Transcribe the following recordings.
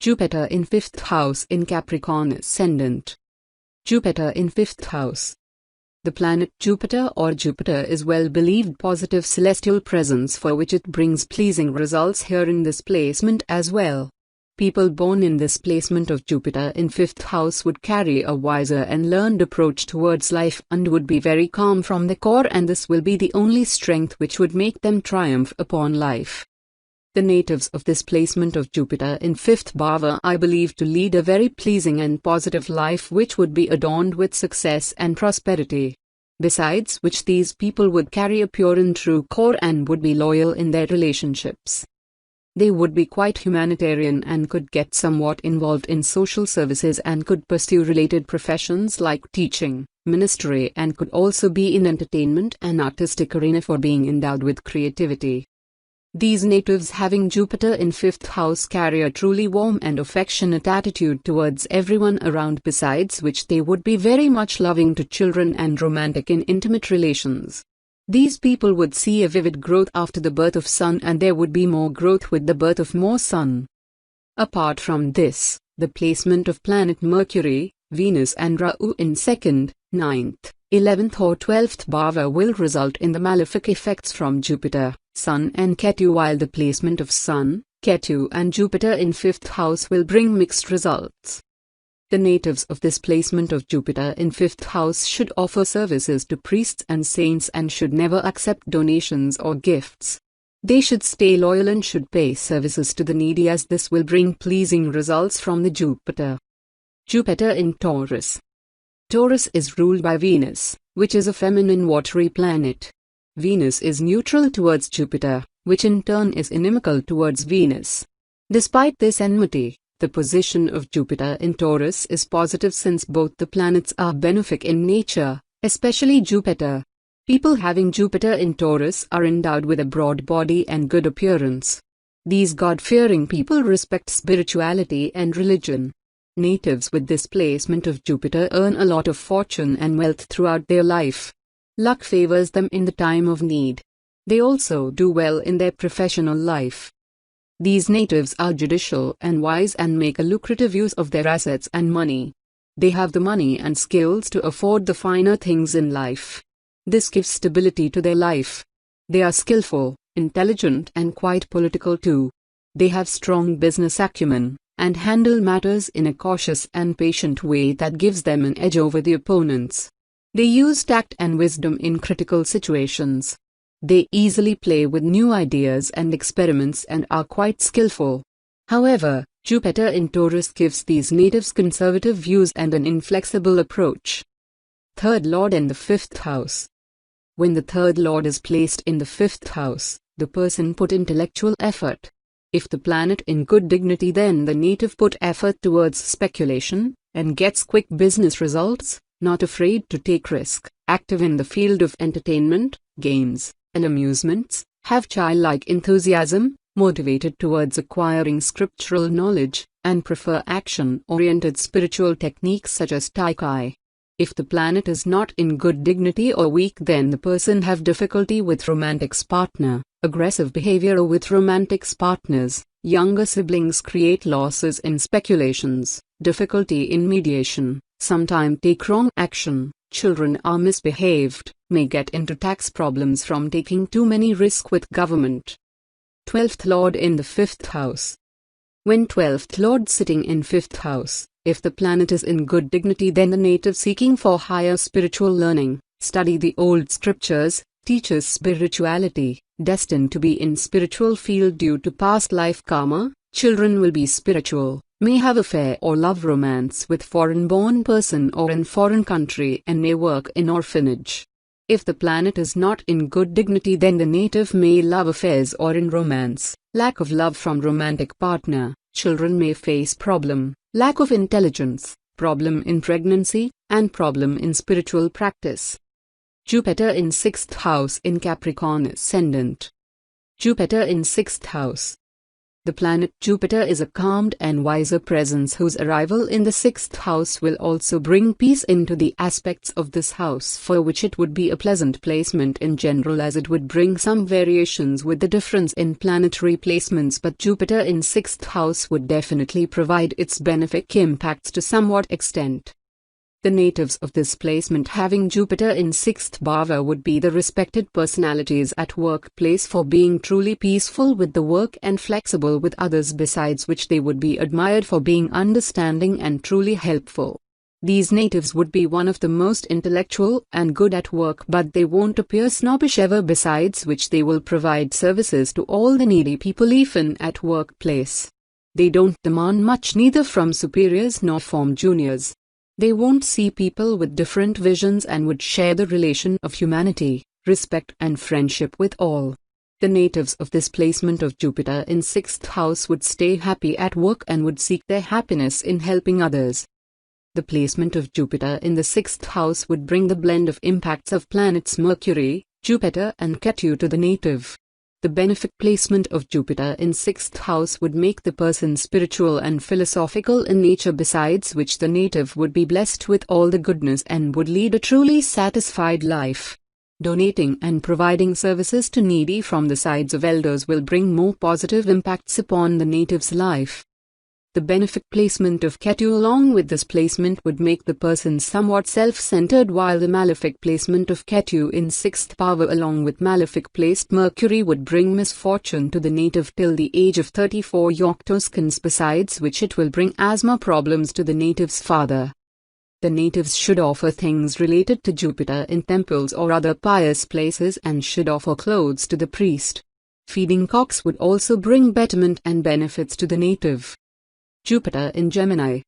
Jupiter in 5th house in Capricorn Ascendant. Jupiter in 5th house. The planet Jupiter or Jupiter is well-believed positive celestial presence for which it brings pleasing results here in this placement as well. People born in this placement of Jupiter in 5th house would carry a wiser and learned approach towards life and would be very calm from the core, and this will be the only strength which would make them triumph upon life. The natives of this placement of Jupiter in 5th bhava are believed to lead a very pleasing and positive life which would be adorned with success and prosperity. Besides which, these people would carry a pure and true core and would be loyal in their relationships. They would be quite humanitarian and could get somewhat involved in social services and could pursue related professions like teaching, ministry, and could also be in entertainment and artistic arena for being endowed with creativity. These natives having Jupiter in 5th house carry a truly warm and affectionate attitude towards everyone around, besides which they would be very much loving to children and romantic in intimate relations. These people would see a vivid growth after the birth of son, and there would be more growth with the birth of more son. Apart from this, the placement of planet Mercury, Venus and Rahu in 2nd, 9th, 11th or 12th bhava will result in the malefic effects from Jupiter, Sun and Ketu, while the placement of Sun, Ketu and Jupiter in 5th house will bring mixed results. The natives of this placement of Jupiter in 5th house should offer services to priests and saints and should never accept donations or gifts. They should stay loyal and should pay services to the needy, as this will bring pleasing results from the Jupiter. Jupiter in Taurus. Taurus is ruled by Venus, which is a feminine watery planet. Venus is neutral towards Jupiter, which in turn is inimical towards Venus. Despite this enmity, the position of Jupiter in Taurus is positive since both the planets are benefic in nature, especially Jupiter. People having Jupiter in Taurus are endowed with a broad body and good appearance. These God-fearing people respect spirituality and religion. Natives with this placement of Jupiter earn a lot of fortune and wealth throughout their life. Luck favors them in the time of need. They also do well in their professional life. These natives are judicial and wise and make a lucrative use of their assets and money. They have the money and skills to afford the finer things in life. This gives stability to their life. They are skillful, intelligent and quite political too. They have strong business acumen and handle matters in a cautious and patient way that gives them an edge over the opponents. They use tact and wisdom in critical situations. They easily play with new ideas and experiments and are quite skillful. However, Jupiter in Taurus gives these natives conservative views and an inflexible approach. Third Lord in the 5th house. When the third Lord is placed in the 5th house, the person put intellectual effort. If the planet in good dignity, then the native put effort towards speculation, and gets quick business results, not afraid to take risk, active in the field of entertainment, games, and amusements, have childlike enthusiasm, motivated towards acquiring scriptural knowledge, and prefer action-oriented spiritual techniques such as Tai Chi. If the planet is not in good dignity or weak, then the person have difficulty with romantic partner, aggressive behavior with romantic partners, younger siblings create losses in speculations, difficulty in mediation, sometime take wrong action, children are misbehaved, may get into tax problems from taking too many risks with government. 12th Lord in the 5th house. When 12th Lord sitting in 5th house, if the planet is in good dignity, then the native seeking for higher spiritual learning, study the old scriptures, teaches spirituality, destined to be in spiritual field due to past life karma, children will be spiritual, may have affair or love romance with foreign-born person or in foreign country, and may work in orphanage. If the planet is not in good dignity, then the native may love affairs or in romance, lack of love from romantic partner, children may face problem, lack of intelligence, problem in pregnancy, and problem in spiritual practice. Jupiter in 6th house in Capricorn Ascendant. Jupiter in 6th house. The planet Jupiter is a calmed and wiser presence whose arrival in the 6th house will also bring peace into the aspects of this house, for which it would be a pleasant placement in general, as it would bring some variations with the difference in planetary placements, but Jupiter in 6th house would definitely provide its benefic impacts to somewhat extent. The natives of this placement having Jupiter in 6th bhava would be the respected personalities at workplace for being truly peaceful with the work and flexible with others, besides which they would be admired for being understanding and truly helpful. These natives would be one of the most intellectual and good at work, but they won't appear snobbish ever, besides which they will provide services to all the needy people even at workplace. They don't demand much neither from superiors nor from juniors. They won't see people with different visions and would share the relation of humanity, respect and friendship with all. The natives of this placement of Jupiter in 6th house would stay happy at work and would seek their happiness in helping others. The placement of Jupiter in the 6th house would bring the blend of impacts of planets Mercury, Jupiter and Ketu to the native. The benefic placement of Jupiter in 6th house would make the person spiritual and philosophical in nature, besides which the native would be blessed with all the goodness and would lead a truly satisfied life. Donating and providing services to needy from the sides of elders will bring more positive impacts upon the native's life. The benefic placement of Ketu along with this placement would make the person somewhat self-centered, while the malefic placement of Ketu in 6th bhava along with malefic placed Mercury would bring misfortune to the native till the age of 34 Yoctoskins, besides which it will bring asthma problems to the native's father. The natives should offer things related to Jupiter in temples or other pious places and should offer clothes to the priest. Feeding cocks would also bring betterment and benefits to the native. Jupiter in Gemini.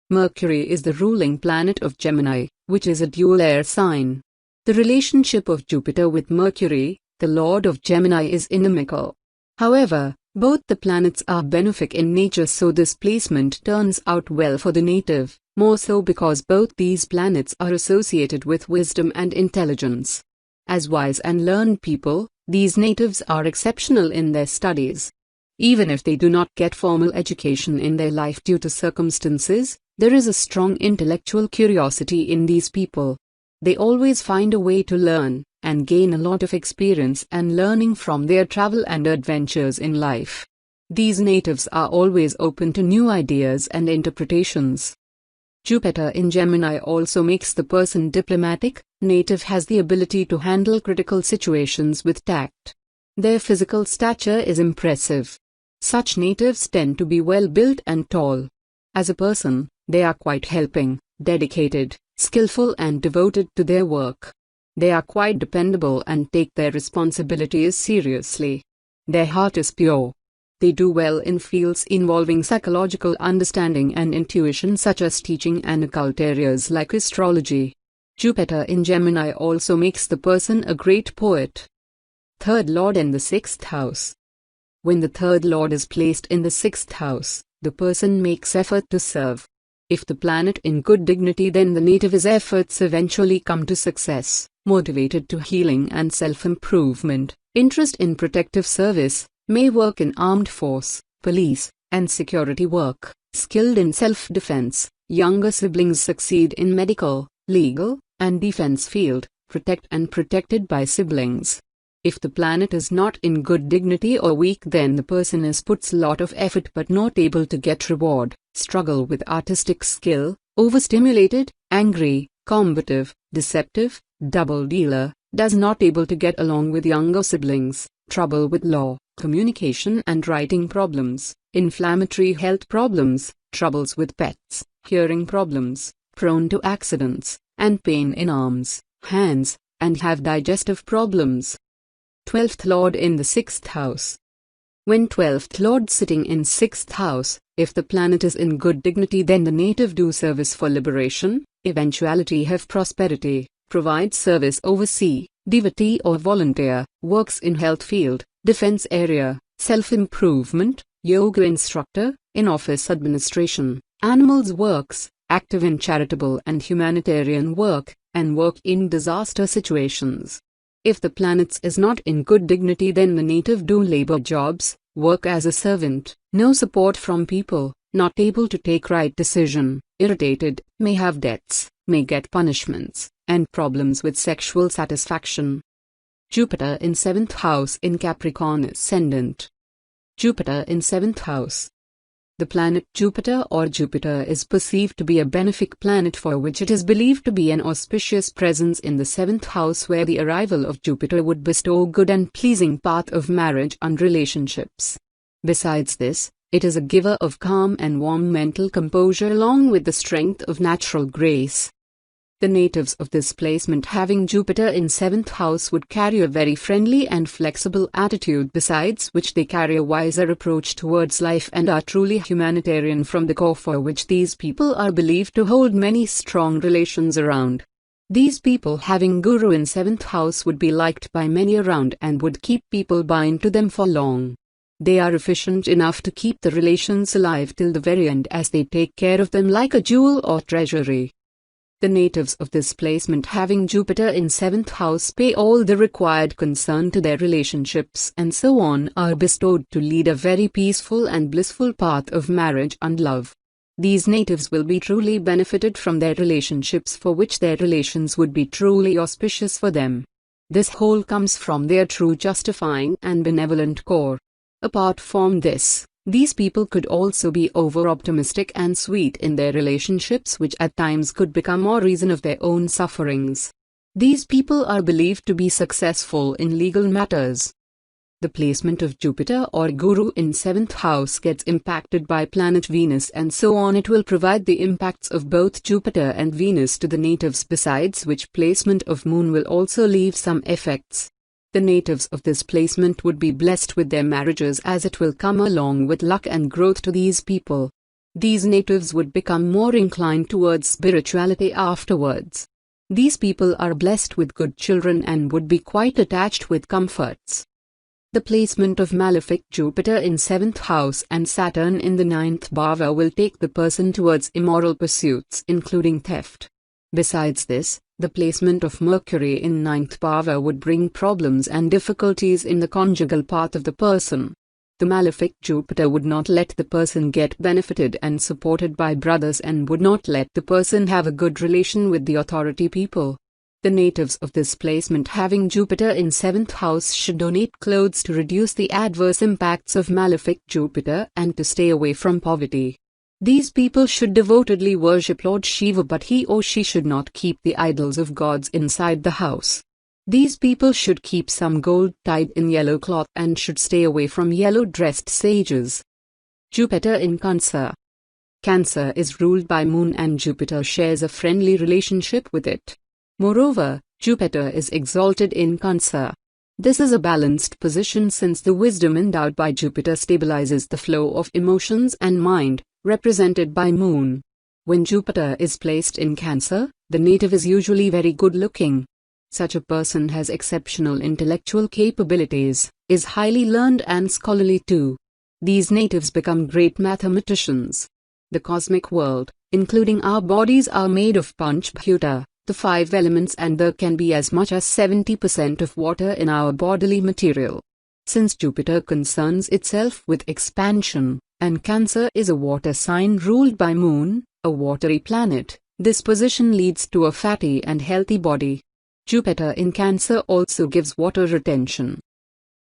Mercury is the ruling planet of Gemini, which is a dual air sign. The relationship of Jupiter with Mercury, the lord of Gemini, is inimical. However, both the planets are benefic in nature, so this placement turns out well for the native, more so because both these planets are associated with wisdom and intelligence. As wise and learned people, these natives are exceptional in their studies. Even if they do not get formal education in their life due to circumstances, there is a strong intellectual curiosity in these people. They always find a way to learn, and gain a lot of experience and learning from their travel and adventures in life. These natives are always open to new ideas and interpretations. Jupiter in Gemini also makes the person diplomatic. Native has the ability to handle critical situations with tact. Their physical stature is impressive. Such natives tend to be well built and tall. As a person, they are quite helping, dedicated, skillful and devoted to their work. They are quite dependable and take their responsibilities seriously. Their heart is pure. They do well in fields involving psychological understanding and intuition, such as teaching and occult areas like astrology. Jupiter in Gemini also makes the person a great poet. Third lord in the 6th house. When the third lord is placed in the 6th house, the person makes effort to serve. If the planet in good dignity, then the native's efforts eventually come to success, motivated to healing and self-improvement, interest in protective service, may work in armed force, police, and security work, skilled in self-defense. Younger siblings succeed in medical, legal, and defense field, protect and protected by siblings. If the planet is not in good dignity or weak, then the person puts a lot of effort but not able to get reward, struggle with artistic skill, overstimulated, angry, combative, deceptive, double dealer, does not able to get along with younger siblings, trouble with law, communication and writing problems, inflammatory health problems, troubles with pets, hearing problems, prone to accidents, and pain in arms, hands, and have digestive problems. 12th Lord in the 6th house. When 12th Lord sitting in 6th house, if the planet is in good dignity, then the native do service for liberation, eventuality have prosperity, provides service oversee, devotee or volunteer, works in health field, defense area, self-improvement, yoga instructor, in office administration, animals works, active in charitable and humanitarian work, and work in disaster situations. If the planets is not in good dignity, then the native do labor jobs, Work as a servant, no support from people, not able to take right decision, irritated, may have debts, may get punishments, and problems with sexual satisfaction. Jupiter in 7th house in Capricorn Ascendant. Jupiter in 7th house. The planet Jupiter or Jupiter is perceived to be a benefic planet for which it is believed to be an auspicious presence in the 7th house, where the arrival of Jupiter would bestow good and pleasing path of marriage and relationships. Besides this, it is a giver of calm and warm mental composure along with the strength of natural grace. The natives of this placement having Jupiter in 7th house would carry a very friendly and flexible attitude, besides which they carry a wiser approach towards life and are truly humanitarian from the core, for which these people are believed to hold many strong relations around. These people having Guru in 7th house would be liked by many around and would keep people bind to them for long. They are efficient enough to keep the relations alive till the very end, as they take care of them like a jewel or treasury. The natives of this placement having Jupiter in 7th house pay all the required concern to their relationships and so on, are bestowed to lead a very peaceful and blissful path of marriage and love. These natives will be truly benefited from their relationships, for which their relations would be truly auspicious for them. This whole comes from their true justifying and benevolent core. Apart from this, these people could also be over-optimistic and sweet in their relationships, which at times could become a reason of their own sufferings. These people are believed to be successful in legal matters. The placement of Jupiter or Guru in 7th house gets impacted by planet Venus, and so on it will provide the impacts of both Jupiter and Venus to the natives, besides which placement of Moon will also leave some effects. The natives of this placement would be blessed with their marriages, as it will come along with luck and growth to these people. These natives would become more inclined towards spirituality afterwards. These people are blessed with good children and would be quite attached with comforts. The placement of malefic Jupiter in 7th house and Saturn in the 9th bhava will take the person towards immoral pursuits, including theft. Besides this, the placement of Mercury in 9th bhava would bring problems and difficulties in the conjugal path of the person. The malefic Jupiter would not let the person get benefited and supported by brothers, and would not let the person have a good relation with the authority people. The natives of this placement having Jupiter in 7th house should donate clothes to reduce the adverse impacts of malefic Jupiter and to stay away from poverty. These people should devotedly worship Lord Shiva, but he or she should not keep the idols of gods inside the house. These people should keep some gold tied in yellow cloth and should stay away from yellow-dressed sages. Jupiter in Cancer. Cancer is ruled by Moon, and Jupiter shares a friendly relationship with it. Moreover, Jupiter is exalted in Cancer. This is a balanced position, since the wisdom endowed by Jupiter stabilizes the flow of emotions and mind, represented by Moon. When Jupiter is placed in Cancer, the native is usually very good looking. Such a person has exceptional intellectual capabilities, is highly learned and scholarly too. These natives become great mathematicians. The cosmic world, including our bodies, are made of Panchbhuta, the 5 elements, and there can be as much as 70% of water in our bodily material. Since Jupiter concerns itself with expansion, and Cancer is a water sign ruled by Moon, a watery planet, this position leads to a fatty and healthy body. Jupiter in Cancer also gives water retention.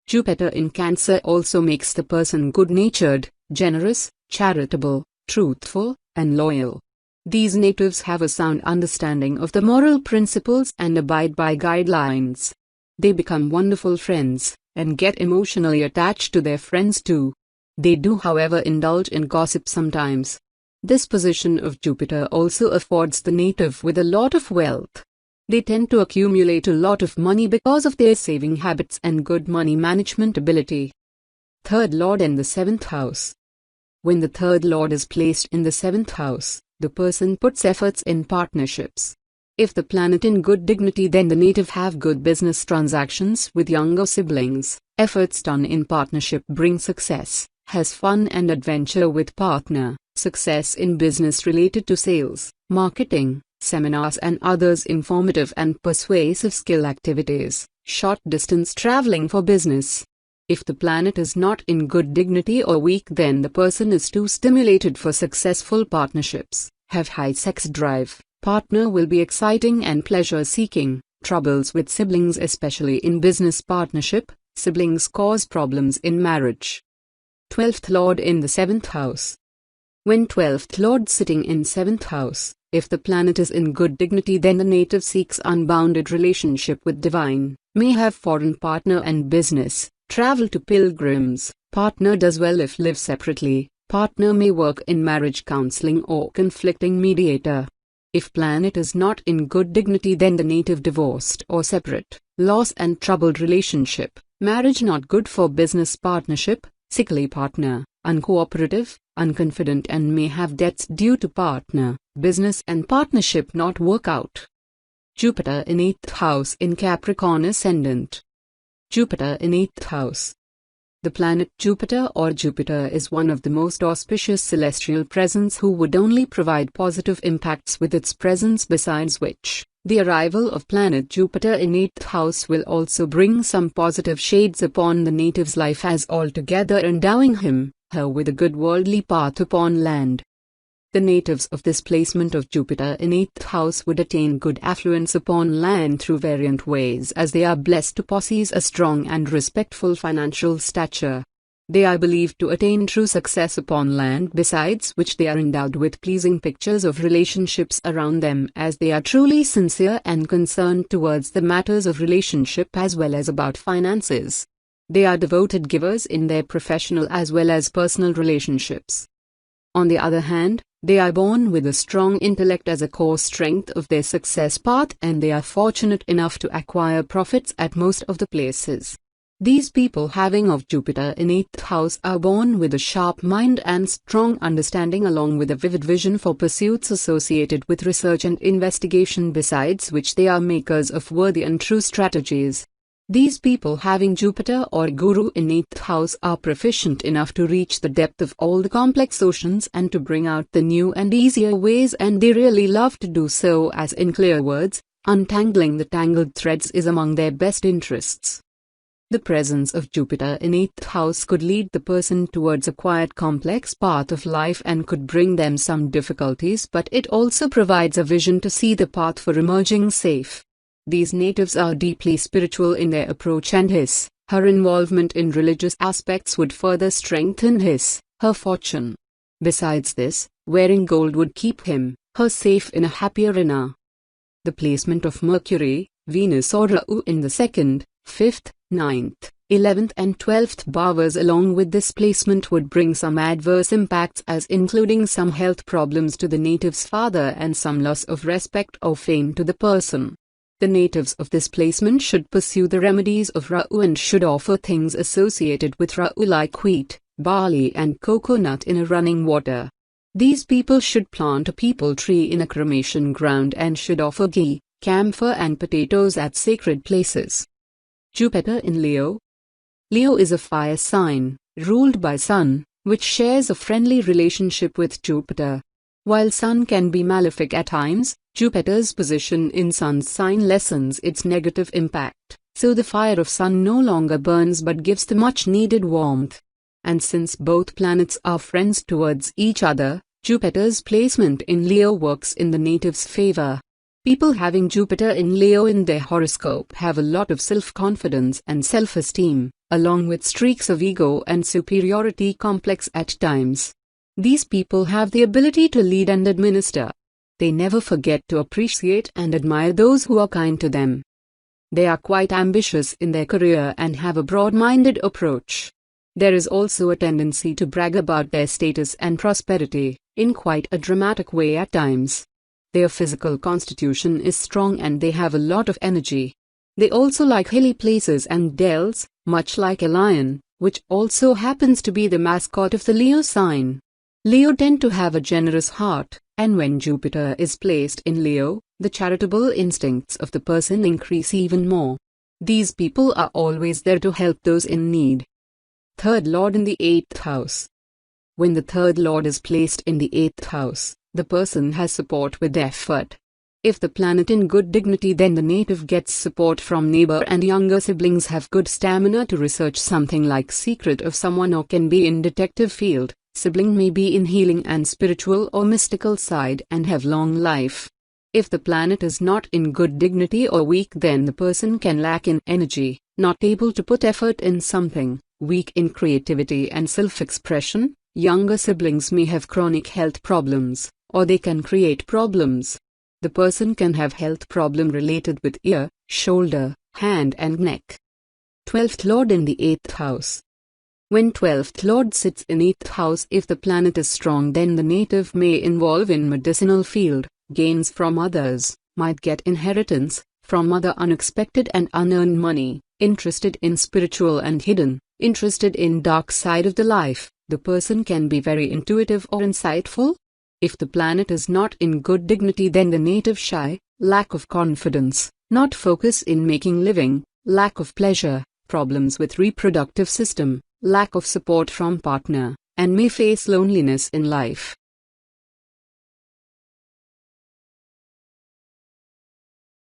Jupiter in Cancer also makes the person good-natured, generous, charitable, truthful, and loyal. These natives have a sound understanding of the moral principles and abide by guidelines. They become wonderful friends, and get emotionally attached to their friends too. They do, however, indulge in gossip sometimes. This position of Jupiter also affords the native with a lot of wealth. They tend to accumulate a lot of money because of their saving habits and good money management ability. Third Lord in the 7th house. When the third Lord is placed in the 7th house, the person puts efforts in partnerships. If the planet in good dignity, then the native have good business transactions with younger siblings. Efforts done in partnership bring success, has fun and adventure with partner, success in business related to sales, marketing, seminars and others informative and persuasive skill activities, short distance traveling for business. If the planet is not in good dignity or weak, then the person is too stimulated for successful partnerships, have high sex drive, partner will be exciting and pleasure-seeking, troubles with siblings especially in business partnership, siblings cause problems in marriage. 12th Lord in the 7th house. When 12th Lord sitting in 7th house, if the planet is in good dignity, then the native seeks unbounded relationship with divine, may have foreign partner and business, travel to pilgrims, partner does well if live separately, partner may work in marriage counseling or conflicting mediator. If planet is not in good dignity, then the native divorced or separate, loss and troubled relationship, marriage not good for business partnership, sickly partner, uncooperative, unconfident and may have debts due to partner, business and partnership not work out. Jupiter in 8th house in Capricorn Ascendant. Jupiter in 8th house. The planet Jupiter or Jupiter is one of the most auspicious celestial presence who would only provide positive impacts with its presence, besides which, the arrival of planet Jupiter in 8th house will also bring some positive shades upon the native's life, as altogether endowing him, her with a good worldly path upon land. The natives of this placement of Jupiter in 8th house would attain good affluence upon land through variant ways, as they are blessed to possess a strong and respectful financial stature. They are believed to attain true success upon land, besides which they are endowed with pleasing pictures of relationships around them, as they are truly sincere and concerned towards the matters of relationship as well as about finances. They are devoted givers in their professional as well as personal relationships. On the other hand, they are born with a strong intellect as a core strength of their success path, and they are fortunate enough to acquire profits at most of the places. These people having of Jupiter in 8th house are born with a sharp mind and strong understanding, along with a vivid vision for pursuits associated with research and investigation, besides which they are makers of worthy and true strategies. These people having Jupiter or Guru in 8th house are proficient enough to reach the depth of all the complex oceans and to bring out the new and easier ways, and they really love to do so, as in clear words, untangling the tangled threads is among their best interests. The presence of Jupiter in 8th house could lead the person towards a quiet complex path of life and could bring them some difficulties, but it also provides a vision to see the path for emerging safe. These natives are deeply spiritual in their approach, and her involvement in religious aspects would further strengthen her fortune. Besides this, wearing gold would keep her safe in a happy arena. The placement of Mercury, Venus or Rahu in the 2nd, 5th, 9th, 11th and 12th bhavas along with this placement would bring some adverse impacts, as including some health problems to the native's father and some loss of respect or fame to the person. The natives of this placement should pursue the remedies of Rahu and should offer things associated with Rahu like wheat, barley and coconut in a running water. These people should plant a peepal tree in a cremation ground and should offer ghee, camphor and potatoes at sacred places. Jupiter in Leo. Leo is a fire sign, ruled by Sun, which shares a friendly relationship with Jupiter. While Sun can be malefic at times, Jupiter's position in Sun's sign lessens its negative impact, so the fire of Sun no longer burns but gives the much-needed warmth. And since both planets are friends towards each other, Jupiter's placement in Leo works in the native's favor. People having Jupiter in Leo in their horoscope have a lot of self-confidence and self-esteem, along with streaks of ego and superiority complex at times. These people have the ability to lead and administer. They never forget to appreciate and admire those who are kind to them. They are quite ambitious in their career and have a broad-minded approach. There is also a tendency to brag about their status and prosperity, in quite a dramatic way at times. Their physical constitution is strong and they have a lot of energy. They also like hilly places and dells, much like a lion, which also happens to be the mascot of the Leo sign. Leo tend to have a generous heart, and when Jupiter is placed in Leo, the charitable instincts of the person increase even more. These people are always there to help those in need. Third Lord in the 8th house. When the third Lord is placed in the 8th house, the person has support with effort. If the planet in good dignity, then the native gets support from neighbor and younger siblings, have good stamina to research something like secret of someone or can be in detective field. Sibling may be in healing and spiritual or mystical side and have long life. If the planet is not in good dignity or weak, then the person can lack in energy, not able to put effort in something, weak in creativity and self-expression. Younger siblings may have chronic health problems, or they can create problems. The person can have health problem related with ear, shoulder, hand and neck. 12th Lord in the 8th house. When 12th Lord sits in 8th house, if the planet is strong, then the native may involve in medicinal field, gains from others, might get inheritance from other, unexpected and unearned money, interested in spiritual and hidden, interested in dark side of the life. The person can be very intuitive or insightful. If the planet is not in good dignity, then the native shy, lack of confidence, not focus in making living, lack of pleasure, problems with reproductive system, lack of support from partner, and may face loneliness in life.